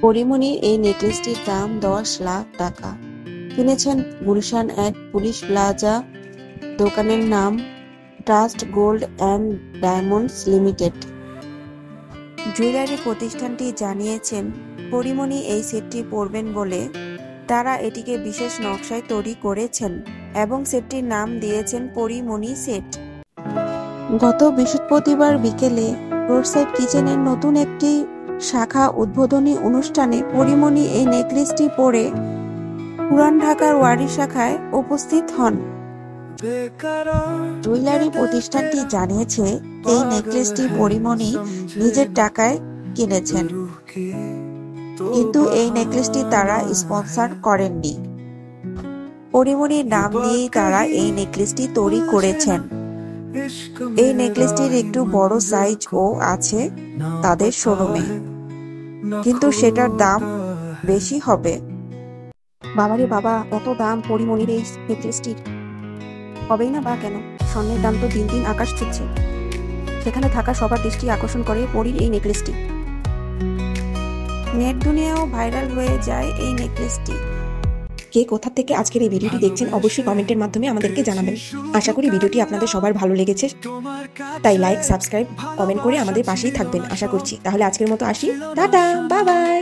পরীমনির এই নেকলেসটির দাম 10 লাখ টাকা। কিনেছেন গুলশান এক পুলিশ প্লাজা। দোকানের নাম trust gold and diamonds limited. Jewellery প্রতিষ্ঠানটি জানিয়েছেন পরীমনি এই সেটটি পরবেন বলে তারা এটিকে বিশেষ নকশায় তৈরি করেছেন এবং সেটটির নাম দিয়েছেন পরীমনি সেট। গত বৃহস্পতিবার বিকেলে রোডসাইড কিচেনের নতুন একটি শাখা উদ্বোধনী অনুষ্ঠানে পরীমনি এই নেকলেসটি পরে পুরান ঢাকার ওয়ারি শাখায় উপস্থিত হন। জুয়েলারি প্রতিষ্ঠানটি জানিয়েছে এই নেকলেসটি পরীমনি নিজের টাকায় কিনেছেন, কিন্তু এই নেকলেসটি তারা স্পন্সর করেননি। পরীমনির নাম দিয়েই তারা এই নেকলেসটি তৈরি করেছেন। এই নেকলেসটির একটু বড় সাইজও আছে তাদের শোরুমে, কিন্তু সেটার দাম বেশি হবে। বাবারে বাবা, কত দাম পরীমনির এই নেকলেসটির! হবেই না বা কেন? স্বর্ণের দাম তো দিন দিন আকাশ ছুঁচ্ছে, সেখানে থাকা সবার দৃষ্টি আকর্ষণ করে পরীর এই নেকলেসটি। নেট দুনিয়াও ভাইরাল হয়ে যায় এই নেকলেসটি। কে কোথা থেকে আজকের এই ভিডিওটি দেখছেন অবশ্যই কমেন্টের মাধ্যমে আমাদেরকে জানাবেন। আশা করি ভিডিওটি আপনাদের সবার ভালো লেগেছে, তাই লাইক, সাবস্ক্রাইব, কমেন্ট করে আমাদের পাশেই থাকবেন আশা করছি। তাহলে আজকের মতো আসি, টাটা, বাই বাই।